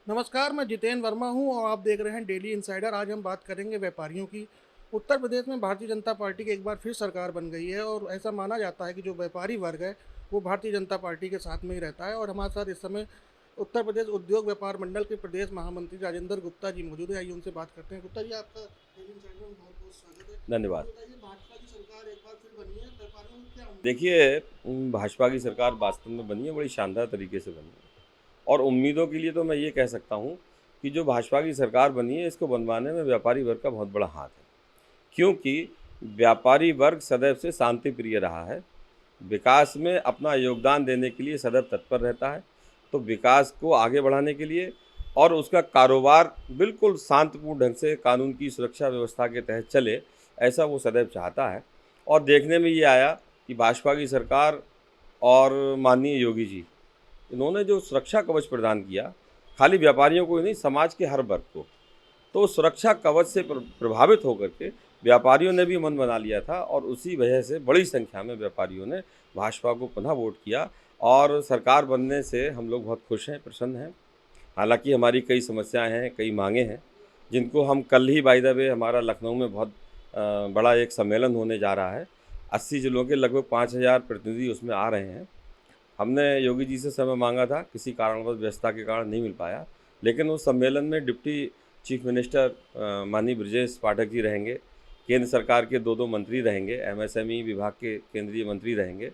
नमस्कार, मैं जितेंद्र वर्मा हूँ और आप देख रहे हैं डेली इनसाइडर। आज हम बात करेंगे व्यापारियों की। उत्तर प्रदेश में भारतीय जनता पार्टी की एक बार फिर सरकार बन गई है और ऐसा माना जाता है कि जो व्यापारी वर्ग है, वो भारतीय जनता पार्टी के साथ में ही रहता है। और हमारे साथ इस समय उत्तर प्रदेश उद्योग व्यापार मंडल के प्रदेश महामंत्री राजेंद्र गुप्ता जी मौजूद हैं। आइए उनसे बात करते हैं। गुप्ता जी, आपका डेली इनसाइडर में बहुत-बहुत स्वागत है। धन्यवाद। ये बताइए, भाजपा की सरकार एक बार फिर बनी है, व्यापारियों को क्या उम्मीद है? देखिए, भाजपा की सरकार वास्तव में बनी है, बड़ी शानदार तरीके से बनी है। और उम्मीदों के लिए तो मैं ये कह सकता हूँ कि जो भाजपा की सरकार बनी है, इसको बनवाने में व्यापारी वर्ग का बहुत बड़ा हाथ है। क्योंकि व्यापारी वर्ग सदैव से शांति प्रिय रहा है, विकास में अपना योगदान देने के लिए सदैव तत्पर रहता है। तो विकास को आगे बढ़ाने के लिए और उसका कारोबार बिल्कुल शांतिपूर्ण ढंग से कानून की सुरक्षा व्यवस्था के तहत चले, ऐसा वो सदैव चाहता है। और देखने में ये आया कि भाजपा की सरकार और माननीय योगी जी, इन्होंने जो सुरक्षा कवच प्रदान किया, खाली व्यापारियों को ही नहीं, समाज के हर वर्ग को। तो सुरक्षा कवच से प्रभावित होकर के व्यापारियों ने भी मन बना लिया था और उसी वजह से बड़ी संख्या में व्यापारियों ने भाजपा को पुनः वोट किया। और सरकार बनने से हम लोग बहुत खुश हैं, प्रसन्न हैं। हालांकि हमारी कई समस्याएं हैं, कई मांगे हैं, जिनको हम कल ही, बाय द वे, हमारा लखनऊ में बहुत बड़ा एक सम्मेलन होने जा रहा है। 80 जिलों के लगभग 5000 प्रतिनिधि उसमें आ रहे हैं। हमने योगी जी से समय मांगा था, किसी कारणवश व्यस्तता के कारण नहीं मिल पाया, लेकिन उस सम्मेलन में डिप्टी चीफ मिनिस्टर माननीय ब्रजेश पाठक जी रहेंगे, केंद्र सरकार के दो मंत्री रहेंगे, एमएसएमई विभाग के केंद्रीय मंत्री रहेंगे।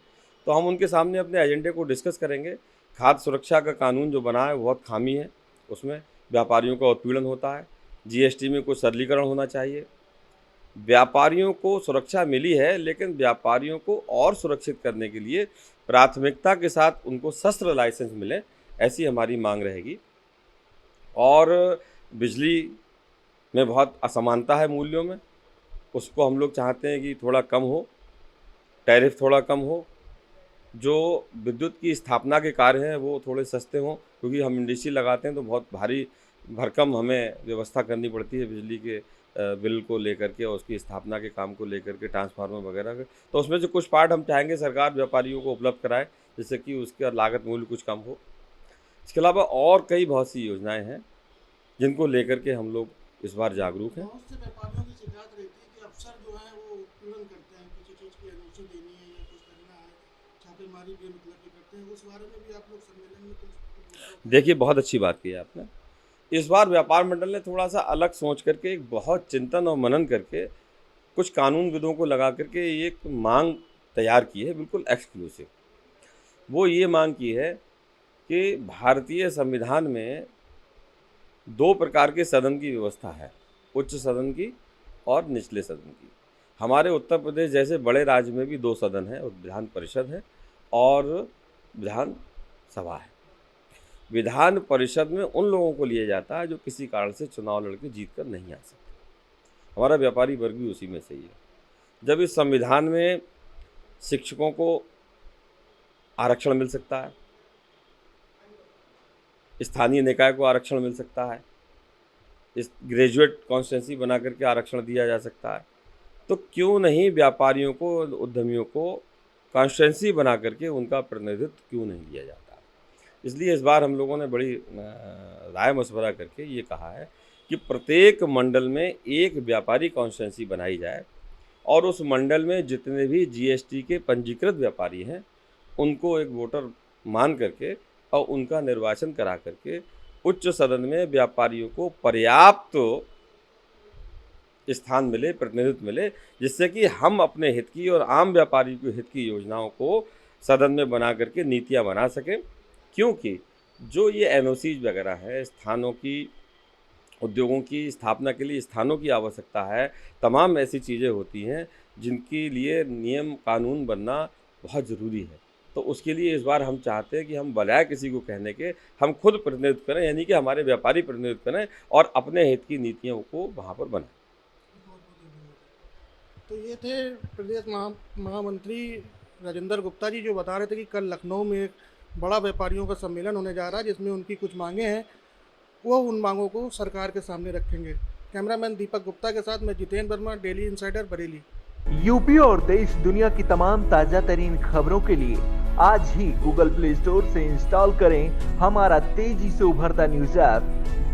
तो हम उनके सामने अपने एजेंडे को डिस्कस करेंगे। खाद्य सुरक्षा का कानून जो बना है बहुत खामी है, उसमें व्यापारियों का उत्पीड़न होता है। जीएसटी में कुछ सरलीकरण होना चाहिए। व्यापारियों को सुरक्षा मिली है, लेकिन व्यापारियों को और सुरक्षित करने के लिए प्राथमिकता के साथ उनको शस्त्र लाइसेंस मिले, ऐसी हमारी मांग रहेगी। और बिजली में बहुत असमानता है मूल्यों में, उसको हम लोग चाहते हैं कि थोड़ा कम हो, टैरिफ थोड़ा कम हो। जो विद्युत की स्थापना के कार्य हैं वो थोड़े सस्ते हों, क्योंकि हम इंडस्ट्री लगाते हैं तो बहुत भारी भरकम हमें व्यवस्था करनी पड़ती है बिजली के बिल को लेकर के और उसकी स्थापना के काम को लेकर के, ट्रांसफार्मर वगैरह के। तो उसमें से कुछ पार्ट हम चाहेंगे सरकार व्यापारियों को उपलब्ध कराए, जिससे कि उसका लागत मूल्य कुछ कम हो। इसके अलावा और कई बहुत सी योजनाएं हैं जिनको लेकर के हम लोग इस बार जागरूक हैं। बहुत से व्यापारियों की शिकायत रहती है कि अफसर जो है वो उत्पीड़न करते हैं, किसी चीज़ की एनओसी देनी है या कुछ करना है, छापेमारी बेमतलब की करते हैं। उस बारे में भी आप लोग सम्मेलन में कुछ मुद्दा उठाएंगे? देखिए, बहुत अच्छी बात की है आपने। इस बार व्यापार मंडल ने थोड़ा सा अलग सोच करके, एक बहुत चिंतन और मनन करके, कुछ कानूनविदों को लगा करके एक मांग तैयार की है, बिल्कुल एक्सक्लूसिव। वो ये मांग की है कि भारतीय संविधान में दो प्रकार के सदन की व्यवस्था है, उच्च सदन की और निचले सदन की। हमारे उत्तर प्रदेश जैसे बड़े राज्य में भी दो सदन है, विधान परिषद है और विधान सभा है। विधान परिषद में उन लोगों को लिया जाता है जो किसी कारण से चुनाव लड़के जीत कर नहीं आ सकते। हमारा व्यापारी वर्ग भी उसी में से ही है। जब इस संविधान में शिक्षकों को आरक्षण मिल सकता है, स्थानीय निकाय को आरक्षण मिल सकता है, इस ग्रेजुएट कॉन्स्टिट्यूंसी बना करके आरक्षण दिया जा सकता है, तो क्यों नहीं व्यापारियों को, उद्यमियों को कॉन्स्टिट्यूंसी बना करके उनका प्रतिनिधित्व क्यों नहीं लिया जाता। इसलिए इस बार हम लोगों ने बड़ी राय मशवरा करके ये कहा है कि प्रत्येक मंडल में एक व्यापारी कॉन्स्टिट्यूंसी बनाई जाए और उस मंडल में जितने भी जीएसटी के पंजीकृत व्यापारी हैं उनको एक वोटर मान करके और उनका निर्वाचन करा करके उच्च सदन में व्यापारियों को पर्याप्त स्थान मिले, प्रतिनिधित्व मिले, जिससे कि हम अपने हित की और आम व्यापारी के हित की योजनाओं को सदन में बना करके नीतियां बना सकें। क्योंकि जो ये एनओसीज वगैरह है, स्थानों की, उद्योगों की स्थापना के लिए स्थानों की आवश्यकता है, तमाम ऐसी चीज़ें होती हैं जिनके लिए नियम कानून बनना बहुत ज़रूरी है। तो उसके लिए इस बार हम चाहते हैं कि हम बजाय किसी को कहने के, हम खुद प्रतिनिधित्व करें, यानी कि हमारे व्यापारी प्रतिनिधित्व करें और अपने हित की नीतियों को वहाँ पर बनाएं। बहुत बहुत धन्यवाद। तो ये थे प्रदेश महामंत्री राजेंद्र गुप्ता जी, जो बता रहे थे कि कल लखनऊ में एक बड़ा व्यापारियों का सम्मेलन होने जा रहा है, जिसमें उनकी कुछ मांगे हैं, वो उन मांगों को सरकार के सामने रखेंगे। कैमरामैन दीपक गुप्ता के साथ मैं Jitendra Verma, daily insider, Bareilly. UP और देश दुनिया की तमाम ताजा तरीन खबरों के लिए आज ही गूगल प्ले स्टोर से इंस्टॉल करें हमारा तेजी से उभरता न्यूज ऐप